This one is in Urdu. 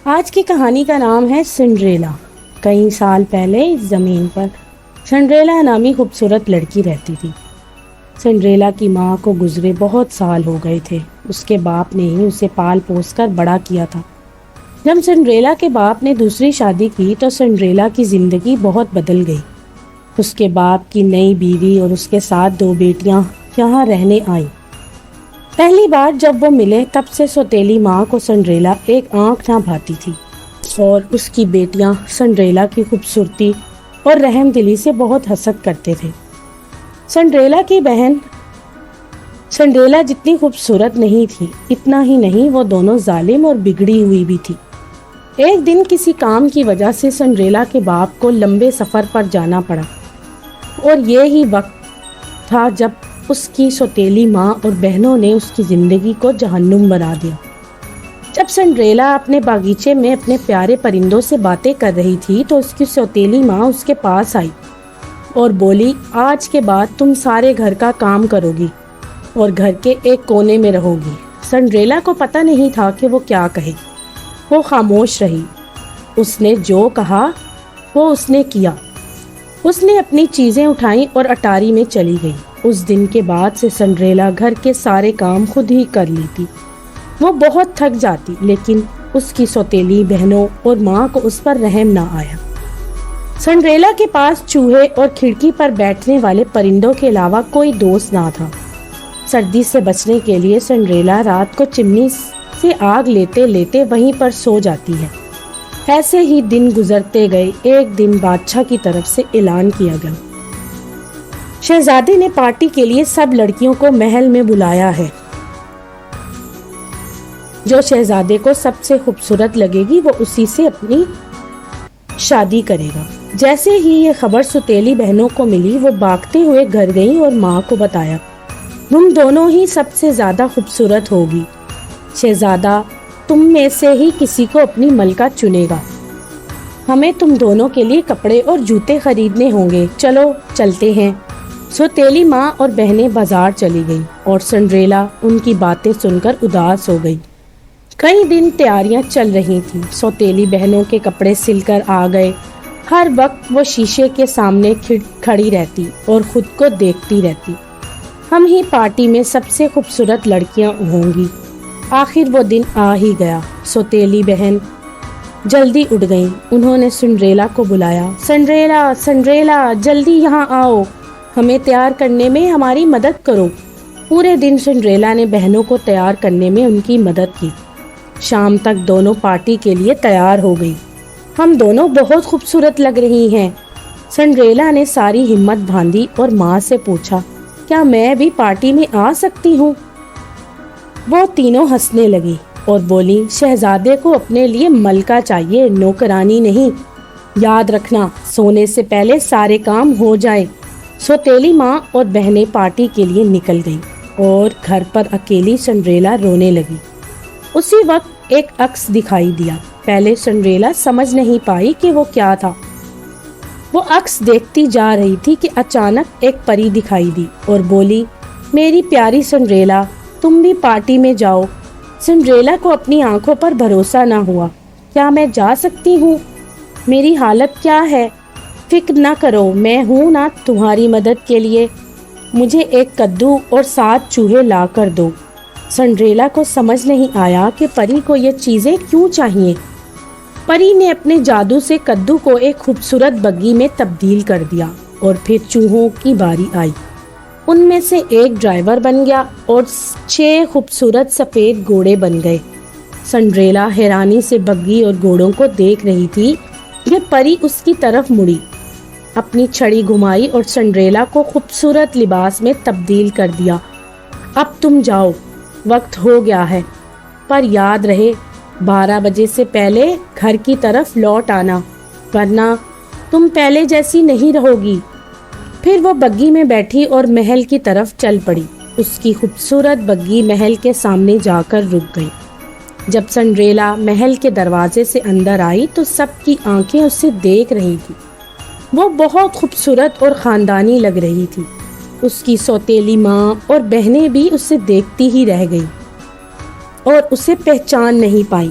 آج کی کہانی کا نام ہے سنڈریلا۔ کئی سال پہلے اس زمین پر سنڈریلا نامی خوبصورت لڑکی رہتی تھی۔ سنڈریلا کی ماں کو گزرے بہت سال ہو گئے تھے۔ اس کے باپ نے ہی اسے پال پوس کر بڑا کیا تھا۔ جب سنڈریلا کے باپ نے دوسری شادی کی تو سنڈریلا کی زندگی بہت بدل گئی۔ اس کے باپ کی نئی بیوی اور اس کے ساتھ 2 بیٹیاں یہاں رہنے آئیں۔ پہلی بار جب وہ ملے تب سے سوتیلی ماں کو سنڈریلا ایک آنکھ نہ بھاتی تھی اور اس کی بیٹیاں سنڈریلا کی خوبصورتی اور رحم دلی سے بہت حسد کرتے تھے۔ سنڈریلا کی بہن سنڈریلا جتنی خوبصورت نہیں تھی، اتنا ہی نہیں وہ دونوں ظالم اور بگڑی ہوئی بھی تھی۔ ایک دن کسی کام کی وجہ سے سنڈریلا کے باپ کو لمبے سفر پر جانا پڑا اور یہی وقت تھا جب اس کی سوتیلی ماں اور بہنوں نے اس کی زندگی کو جہنم بنا دیا۔ جب سنڈریلا اپنے باغیچے میں اپنے پیارے پرندوں سے باتیں کر رہی تھی تو اس کی سوتیلی ماں اس کے پاس آئی اور بولی، آج کے بعد تم سارے گھر کا کام کرو گی اور گھر کے ایک کونے میں رہو گی۔ سنڈریلا کو پتہ نہیں تھا کہ وہ کیا کہے۔ وہ خاموش رہی۔ اس نے جو کہا وہ اس نے کیا۔ اس نے اپنی چیزیں اٹھائیں اور اٹاری میں چلی گئی۔ اس دن کے بعد سے سنڈریلا گھر کے سارے کام خود ہی کر لیتی۔ وہ بہت تھک جاتی، لیکن اس کی سوتیلی بہنوں اور ماں کو اس پر رحم نہ آیا۔ سنڈریلا کے پاس چوہے اور کھڑکی پر بیٹھنے والے پرندوں کے علاوہ کوئی دوست نہ تھا۔ سردی سے بچنے کے لیے سنڈریلا رات کو چمنی سے آگ لیتے لیتے وہیں پر سو جاتی ہے۔ ایسے ہی دن گزرتے گئے۔ ایک دن بادشاہ کی طرف سے اعلان کیا گیا، شہزادے نے پارٹی کے لیے سب لڑکیوں کو محل میں بلایا ہے۔ جو شہزادے کو سب سے خوبصورت لگے گی وہ اسی سے اپنی شادی کرے گا۔ جیسے ہی یہ خبر سوتیلی بہنوں کو ملی، وہ بھاگتے ہوئے گھر گئیں اور ماں کو بتایا، تم دونوں ہی سب سے زیادہ خوبصورت ہوگی۔ شہزادہ تم میں سے ہی کسی کو اپنی ملکہ چنے گا۔ ہمیں تم دونوں کے لیے کپڑے اور جوتے خریدنے ہوں گے۔ چلو چلتے ہیں۔ سوتیلی ماں اور بہنیں بازار چلی گئیں اور سنڈریلا ان کی باتیں سن کر اداس ہو گئی۔ کئی دن تیاریاں چل رہی تھیں۔ سوتیلی بہنوں کے کپڑے سل کر آ گئے۔ ہر وقت وہ شیشے کے سامنے کھڑی رہتی اور خود کو دیکھتی رہتی، ہم ہی پارٹی میں سب سے خوبصورت لڑکیاں ہوں گی۔ آخر وہ دن آ ہی گیا۔ سوتیلی بہن جلدی اٹھ گئیں۔ انہوں نے سنڈریلا کو بلایا، سنڈریلا سنڈریلا جلدی یہاں آؤ، ہمیں تیار کرنے میں ہماری مدد کرو۔ پورے دن سنڈریلا نے بہنوں کو تیار کرنے میں ان کی مدد کی۔ شام تک دونوں پارٹی کے لیے تیار ہو گئی۔ ہم دونوں بہت خوبصورت لگ رہی ہیں۔ سنڈریلا نے ساری ہمت باندھی اور ماں سے پوچھا، کیا میں بھی پارٹی میں آ سکتی ہوں؟ وہ تینوں ہنسنے لگی اور بولی، شہزادے کو اپنے لیے ملکہ چاہیے، نوکرانی نہیں۔ یاد رکھنا، سونے سے پہلے سارے کام ہو جائیں۔ سوتیلی ماں اور بہنیں پارٹی کے لیے نکل گئیں اور گھر پر اکیلی سنڈریلا رونے لگی۔ اسی وقت ایک عکس دکھائی دیا۔ پہلے سنڈریلا سمجھ نہیں پائی کہ وہ کیا تھا۔ وہ عکس دیکھتی جا رہی تھی کہ اچانک ایک پری دکھائی دی اور بولی، میری پیاری سنڈریلا، تم بھی پارٹی میں جاؤ۔ سنڈریلا کو اپنی آنکھوں پر بھروسہ نہ ہوا۔ کیا میں جا سکتی ہوں؟ میری حالت کیا ہے؟ فکر نہ کرو، میں ہوں نا تمہاری مدد کے لیے۔ مجھے ایک کدو اور 7 چوہے لا کر دو۔ سنڈریلا کو سمجھ نہیں آیا کہ پری کو یہ چیزیں کیوں چاہیے۔ پری نے اپنے جادو سے کدو کو ایک خوبصورت بگی میں تبدیل کر دیا اور پھر چوہوں کی باری آئی۔ ان میں سے ایک ڈرائیور بن گیا اور 6 خوبصورت سفید گھوڑے بن گئے۔ سنڈریلا حیرانی سے بگی اور گھوڑوں کو دیکھ رہی تھی کہ پری اس کی طرف مڑی، اپنی چھڑی گھمائی اور سنڈریلا کو خوبصورت لباس میں تبدیل کر دیا۔ اب تم جاؤ، وقت ہو گیا ہے، پر یاد رہے 12 بجے سے پہلے گھر کی طرف لوٹ آنا، ورنہ تم پہلے جیسی نہیں رہو گی۔ پھر وہ بگی میں بیٹھی اور محل کی طرف چل پڑی۔ اس کی خوبصورت بگی محل کے سامنے جا کر رک گئی۔ جب سنڈریلا محل کے دروازے سے اندر آئی تو سب کی آنکھیں اسے دیکھ رہی تھی۔ وہ بہت خوبصورت اور خاندانی لگ رہی تھی۔ اس کی سوتیلی ماں اور بہنیں بھی اسے دیکھتی ہی رہ گئی اور اسے پہچان نہیں پائی۔